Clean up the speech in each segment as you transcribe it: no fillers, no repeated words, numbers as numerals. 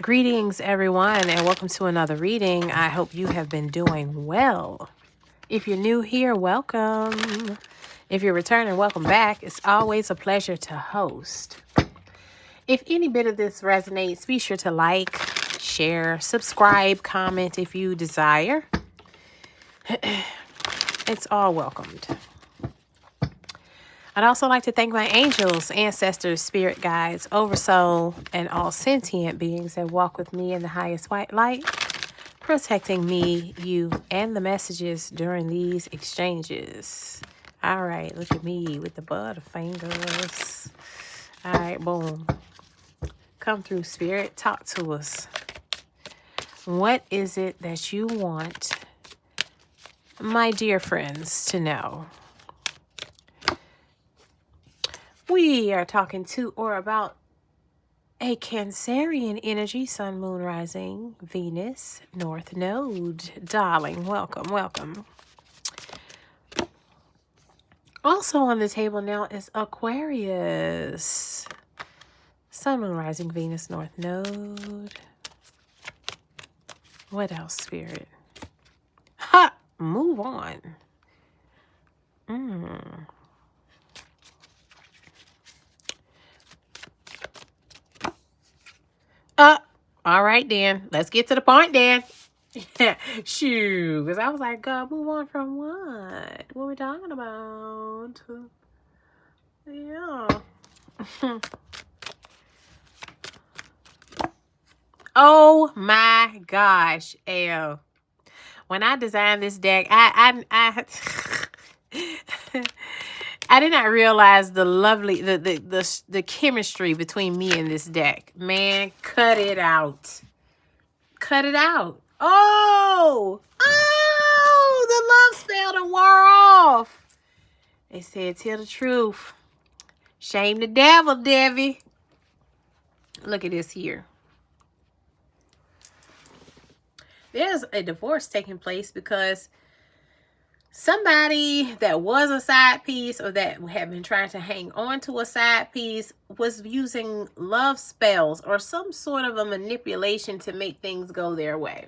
Greetings, everyone, and welcome to another reading. I hope you have been doing well. If you're new here, welcome. If you're returning, welcome back. It's always a pleasure to host. If any bit of this resonates, be sure to like, share, subscribe, comment if you desire. It's all welcomed. I'd also like to thank my angels, ancestors, spirit guides, oversoul, and all sentient beings that walk with me in the highest white light, protecting me, you, and the messages during these exchanges. All right, look at me with the butterfingers. All right, boom. Come through, spirit. Talk to us. What is it that you want my dear friends to know? We are talking to or about a Cancerian energy, sun, moon, rising, Venus, North Node. Darling, welcome, welcome. Also on the table now is Aquarius. Sun, moon, rising, Venus, North Node. What else, spirit? Ha! Move on. All right, then. Let's get to the point, then. Shoo. Because I was like, God, move on from what? What are we talking about? Yeah. Oh, my gosh. Ew. When I designed this deck, I did not realize the lovely the chemistry between me and this deck. Man, cut it out. Cut it out. Oh, the love spell done wore off. They said, tell the truth. Shame the devil, Debbie. Look at this here. There's a divorce taking place because somebody that was a side piece or that had been trying to hang on to a side piece was using love spells or some sort of a manipulation to make things go their way.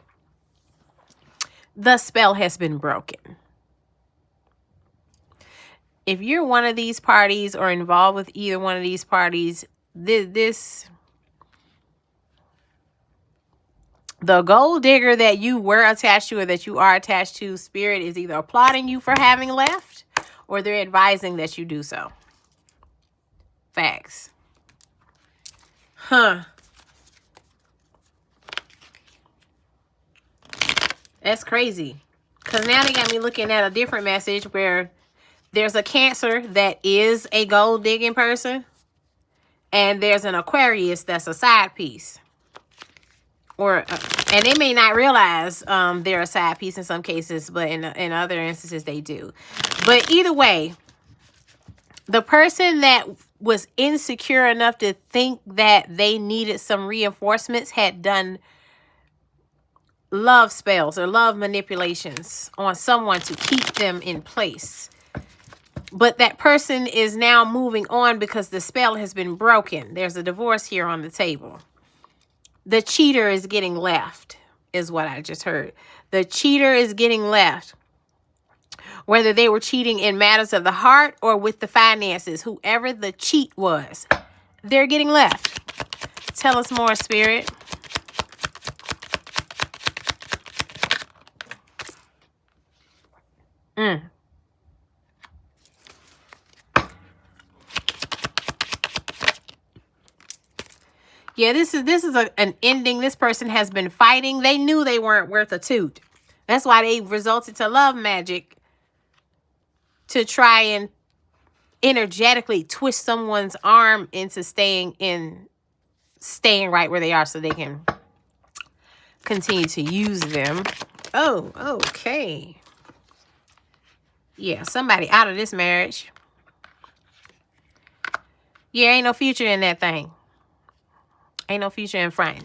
The spell has been broken. If you're one of these parties or involved with either one of these parties, the gold digger that you were attached to or that you are attached to, spirit is either applauding you for having left or they're advising that you do so. Facts. Huh. That's crazy. Because now they got me looking at a different message where there's a Cancer that is a gold digging person and there's an Aquarius that's a side piece. And they may not realize they're a side piece in some cases, but in other instances they do. But either way, the person that was insecure enough to think that they needed some reinforcements had done love spells or love manipulations on someone to keep them in place. But that person is now moving on because the spell has been broken. There's a divorce here on the table. The cheater is getting left, is what I just heard. The cheater is getting left. Whether they were cheating in matters of the heart or with the finances, whoever the cheat was, they're getting left. Tell us more, spirit. Yeah, this is an ending. This person has been fighting. They knew they weren't worth a toot. That's why they resorted to love magic to try and energetically twist someone's arm into staying right where they are so they can continue to use them. Oh, okay. Yeah, somebody out of this marriage. Yeah, ain't no future in that thing. Ain't no future in front.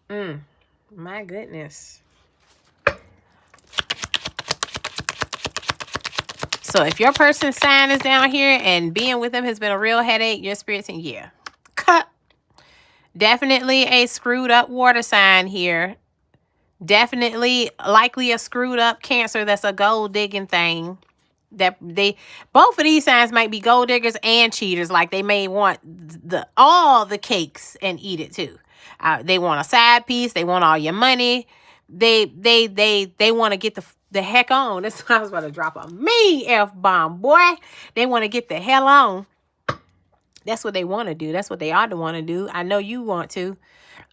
My goodness. So if your person's sign is down here and being with them has been a real headache, your spirit's saying, yeah, cut. Definitely a screwed up water sign here. Definitely likely a screwed up Cancer that's a gold digging thing. That both of these signs might be gold diggers and cheaters. Like they may want all the cakes and eat it too. They want a side piece. They want all your money. They want to get the heck on. That's why I was about to drop a mean F-bomb, boy. They want to get the hell on. That's what they want to do. That's what they ought to want to do. I know you want to.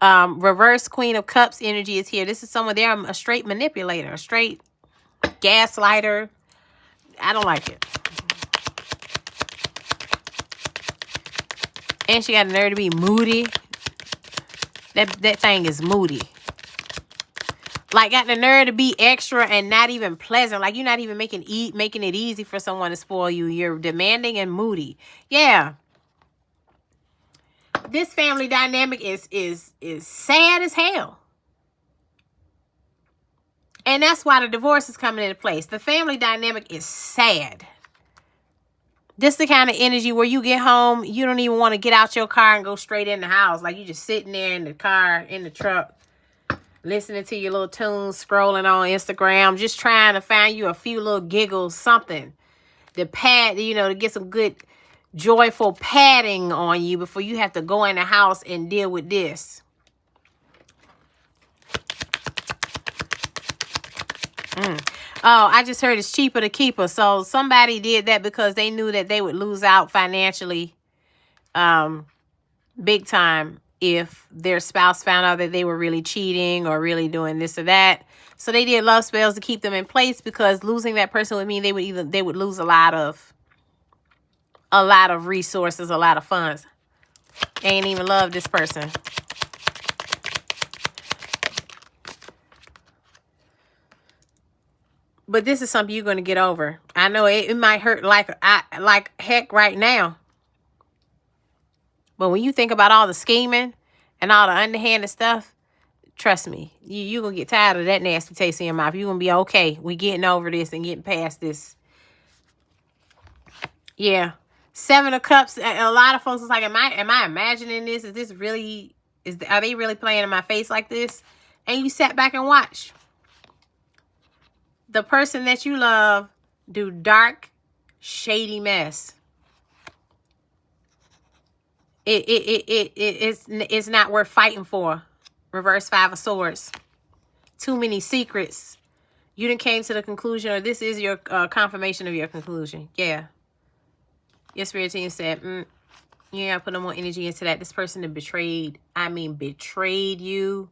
Reverse Queen of Cups energy is here. This is someone, they're a straight manipulator, a straight gaslighter. I don't like it. And she got a nerve to be moody. That thing is moody. Like, got the nerve to be extra and not even pleasant. Like, you're not even making it easy for someone to spoil you. You're demanding and moody. Yeah. This family dynamic is sad as hell. And that's why the divorce is coming into place. The family dynamic is sad. This the kind of energy where you get home, you don't even want to get out your car and go straight in the house. Like, you just sitting there in the car, in the truck, listening to your little tunes, scrolling on Instagram, just trying to find you a few little giggles, something to pad, to get some good joyful padding on you before you have to go in the house and deal with this. Oh, I just heard it's cheaper to keep her. So somebody did that because they knew that they would lose out financially big time if their spouse found out that they were really cheating or really doing this or that. So they did love spells to keep them in place, because losing that person would mean they would lose a lot of resources, a lot of funds. They ain't even love this person. But this is something you're going to get over. I know it might hurt like heck right now. But when you think about all the scheming and all the underhanded stuff, trust me, you're going to get tired of that nasty taste in your mouth. You're going to be okay. We getting over this and getting past this. Yeah. 7 of Cups. A lot of folks is like, am I imagining this? Are they really playing in my face like this? And you sat back and watch the person that you love do dark, shady mess. It's not worth fighting for. Reverse 5 of Swords. Too many secrets. You done came to the conclusion, or this is your confirmation of your conclusion. Yeah. Your spirit team said, yeah, put no more energy into that. This person that betrayed you.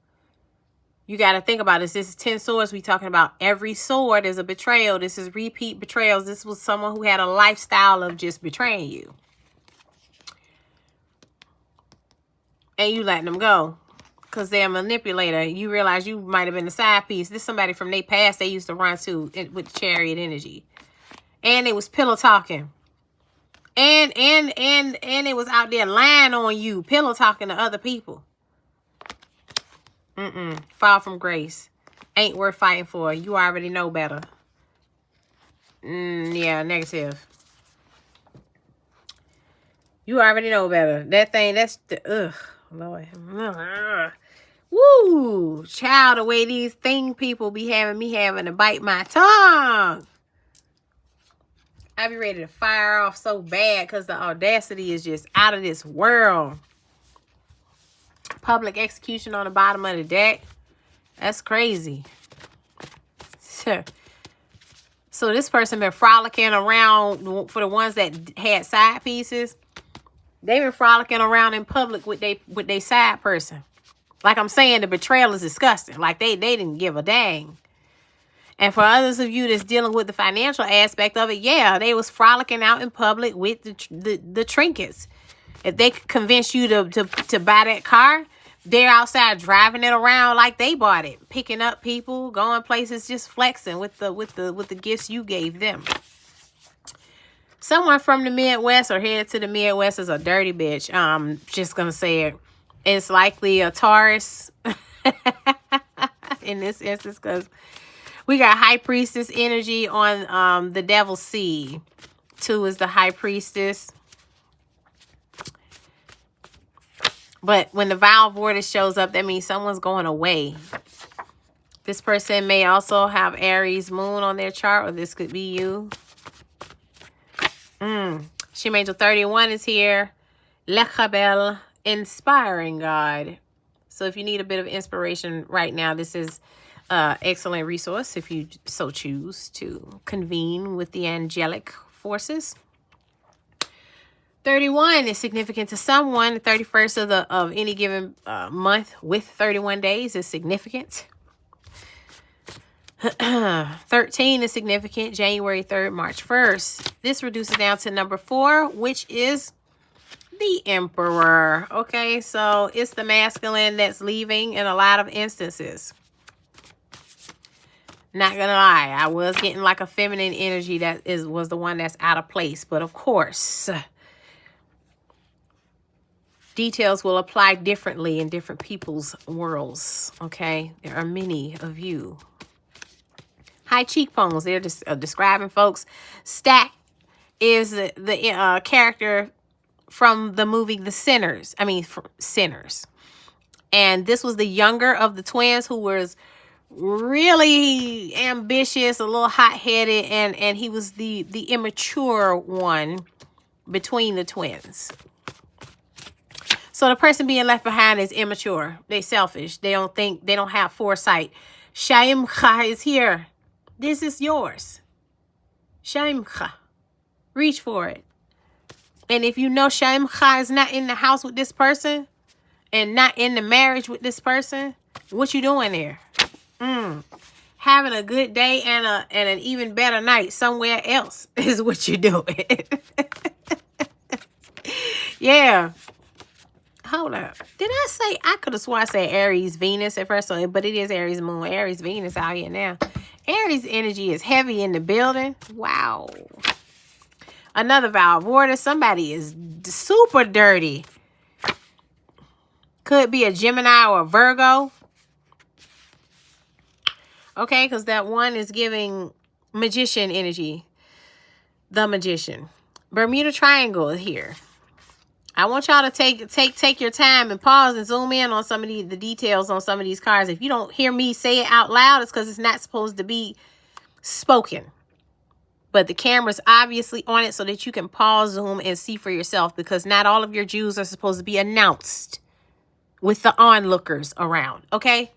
You got to think about this. This is 10 swords. We talking about every sword is a betrayal. This is repeat betrayals. This was someone who had a lifestyle of just betraying you. And you letting them go because they're a manipulator. You realize you might have been the side piece. This is somebody from their past they used to run to with chariot energy. And it was pillow talking. And it was out there lying on you, pillow talking to other people. Fall from grace. Ain't worth fighting for. You already know better. Yeah, negative. You already know better. That thing, that's the, Lord. Woo! Child, the way these people be having me having to bite my tongue. I be ready to fire off so bad because the audacity is just out of this world. Public execution on the bottom of the deck. That's crazy. So this person been frolicking around, for the ones that had side pieces. They've been frolicking around in public with they side person. Like I'm saying, the betrayal is disgusting. Like they didn't give a dang. And for others of you that's dealing with the financial aspect of it, yeah, they was frolicking out in public with the trinkets. If they could convince you to buy that car, they're outside driving it around like they bought it, picking up people, going places, just flexing with the gifts you gave them. Someone from the Midwest or headed to the Midwest is a dirty bitch. Just gonna say it. It's likely a Taurus in this instance, because we got High Priestess energy on the Devil's Seed. 2 is the High Priestess. But when the vowel vortex shows up, that means someone's going away. This person may also have Aries moon on their chart, or this could be you. Shim Angel 31 is here. Lechabel, inspiring God. So if you need a bit of inspiration right now, this is an excellent resource if you so choose to convene with the angelic forces. 31 is significant to someone. The 31st of any given month with 31 days is significant. 13 is significant. January 3rd, March 1st. This reduces down to number 4, which is the Emperor. Okay, so it's the masculine that's leaving in a lot of instances. Not gonna lie, I was getting like a feminine energy that was the one that's out of place. But of course, details will apply differently in different people's worlds. Okay, there are many of you. High cheekbones, they're just describing folks. Stack is the character from the movie The Sinners. Sinners. And this was the younger of the twins who was really ambitious, a little hot-headed, and he was the immature one between the twins. So the person being left behind is immature. They selfish. They don't have foresight. Shaimcha is here. This is yours. Shaimcha. Reach for it. And if you know Shaimcha is not in the house with this person and not in the marriage with this person, what you doing there? Having a good day and an even better night somewhere else is what you're doing. Yeah. Hold up. Did I say, I could have sworn I said Aries Venus at first, but it is Aries Moon. Aries Venus out here now. Aries energy is heavy in the building. Wow. Another vowel vortex. Somebody is super dirty. Could be a Gemini or a Virgo. Okay, because that one is giving magician energy. The Magician. Bermuda Triangle is here. I want y'all to take your time and pause and zoom in on some of the details on some of these cards. If you don't hear me say it out loud, it's because it's not supposed to be spoken. But the camera's obviously on it so that you can pause, zoom, and see for yourself, because not all of your Jews are supposed to be announced with the onlookers around, okay?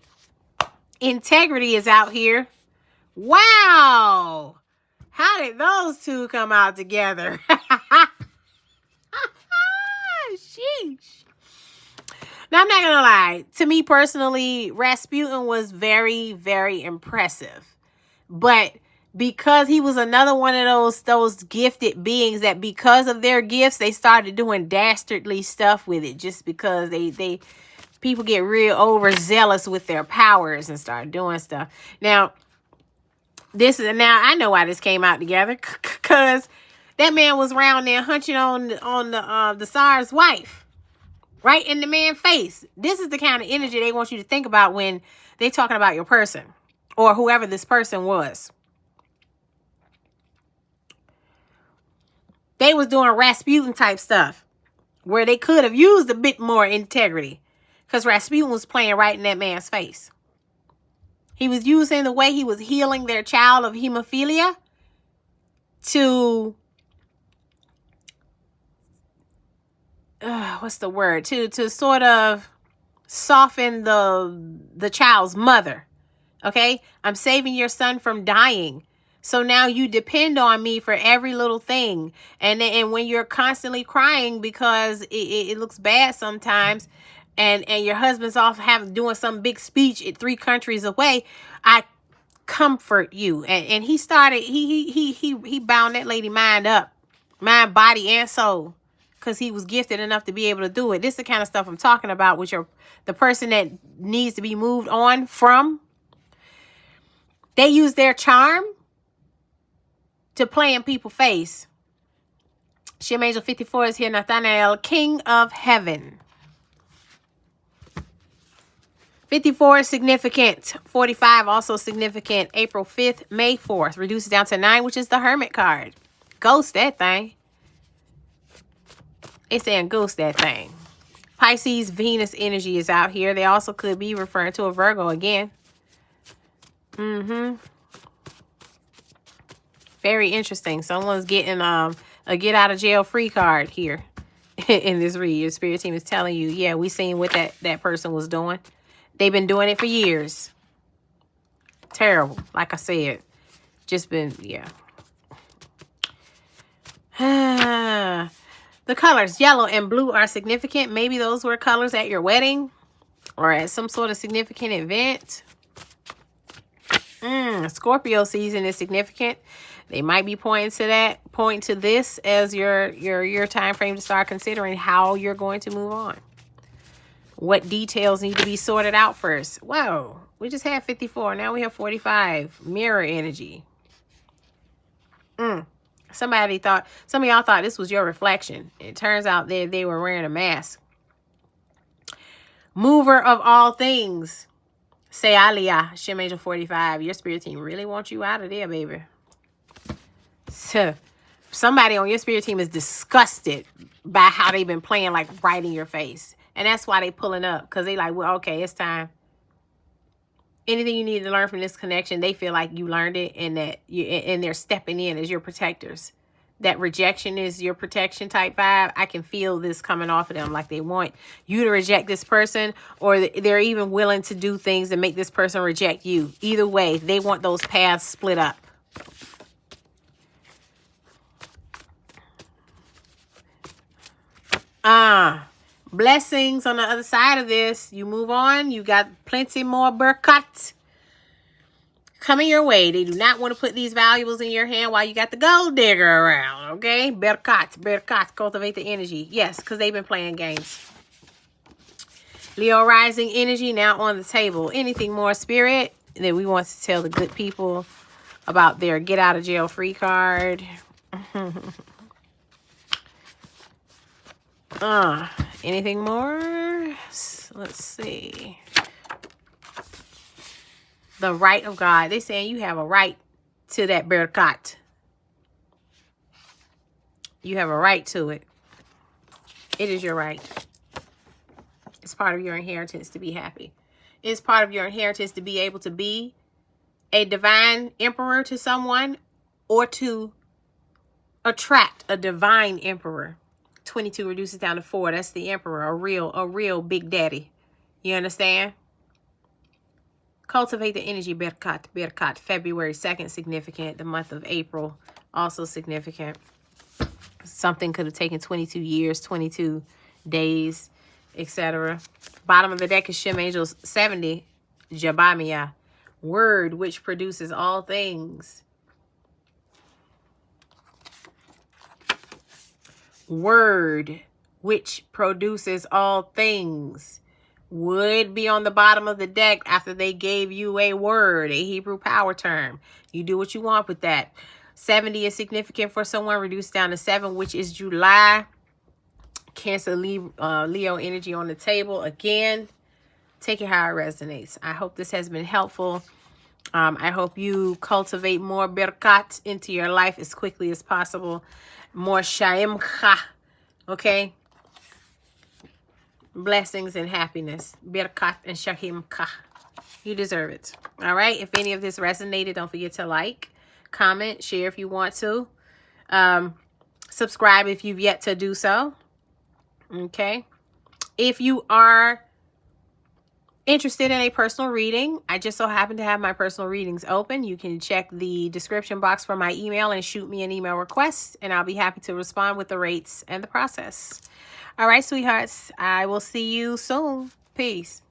Integrity is out here. Wow! How did those two come out together? Sheesh. Now, I'm not gonna lie. To me personally, Rasputin was very, very impressive. But because he was another one of those gifted beings that because of their gifts, they started doing dastardly stuff with it, just because people get real overzealous with their powers and start doing stuff. Now I know why this came out together, because that man was around there hunching on the Tsar's wife, right in the man's face. This is the kind of energy they want you to think about when they're talking about your person or whoever this person was. They was doing Rasputin type stuff where they could have used a bit more integrity, because Rasputin was playing right in that man's face. He was using the way he was healing their child of hemophilia to what's the word? To sort of soften the child's mother. Okay? I'm saving your son from dying. So now you depend on me for every little thing. And when you're constantly crying because it looks bad sometimes, and your husband's off doing some big speech at 3 countries away, I comfort you. And he started, he bound that lady mind up, mind, body, and soul, because he was gifted enough to be able to do it. This is the kind of stuff I'm talking about with the person that needs to be moved on from. They use their charm to play in people's face. Shim Angel 54 is here. Nathaniel, King of Heaven. 54 is significant. 45 also significant. April 5th, May 4th. Reduces down to 9, which is the Hermit card. Ghost that thing. It's saying ghost that thing. Pisces, Venus energy is out here. They also could be referring to a Virgo again. Very interesting. Someone's getting a get out of jail free card here in this read. Your spirit team is telling you, yeah, we seen what that person was doing. They've been doing it for years. Terrible. Like I said, just been, yeah. The colors yellow and blue are significant. Maybe those were colors at your wedding or at some sort of significant event. Scorpio season is significant. They might be pointing to this as your time frame to start considering how you're going to move on. What details need to be sorted out first? Whoa, we just had 54. Now we have 45. Mirror energy. Some of y'all thought this was your reflection. It turns out they were wearing a mask. Mover of all things. Say Aliyah, Shem Angel 45. Your spirit team really wants you out of there, baby. So, somebody on your spirit team is disgusted by how they've been playing, like right in your face. And that's why they pulling up. Because they like, well, okay, it's time. Anything you need to learn from this connection, they feel like you learned it and that and they're stepping in as your protectors. That rejection is your protection type vibe. I can feel this coming off of them, like they want you to reject this person, or they're even willing to do things to make this person reject you. Either way, they want those paths split up. Blessings on the other side of this. You move on. You got plenty more berkat coming your way. They do not want to put these valuables in your hand while you got the gold digger around. Okay? Berkat. Cultivate the energy. Yes, because they've been playing games. Leo rising energy now on the table. Anything more, spirit, that we want to tell the good people about their get out of jail free card? Anything more? Let's see. The right of God. They're saying you have a right to that berkat. You have a right to it. It is your right. It's part of your inheritance to be happy. It's part of your inheritance to be able to be a divine emperor to someone, or to attract a divine emperor. 22 reduces down to 4. That's the emperor, a real big daddy. You understand? Cultivate the energy, berkat. February 2nd, significant. The month of April, also significant. Something could have taken 22 years, 22 days, etc. Bottom of the deck is Shem Angels 70, Jabamia. Word which produces all things. Word which produces all things would be on the bottom of the deck after they gave you a word, a Hebrew power term. You do what you want with that. 70 is significant for someone, reduced down to 7, which is July. Cancer, Leo energy on the table again. Take it how it resonates. I hope this has been helpful. I hope you cultivate more berkat into your life as quickly as possible. More sha'imcha, okay? Blessings and happiness. Berkat and sha'imcha. You deserve it. All right? If any of this resonated, don't forget to like, comment, share if you want to. Subscribe if you've yet to do so. Okay? If you are interested in a personal reading, I just so happen to have my personal readings open. You can check the description box for my email and shoot me an email request, and I'll be happy to respond with the rates and the process. All right, sweethearts, I will see you soon. Peace.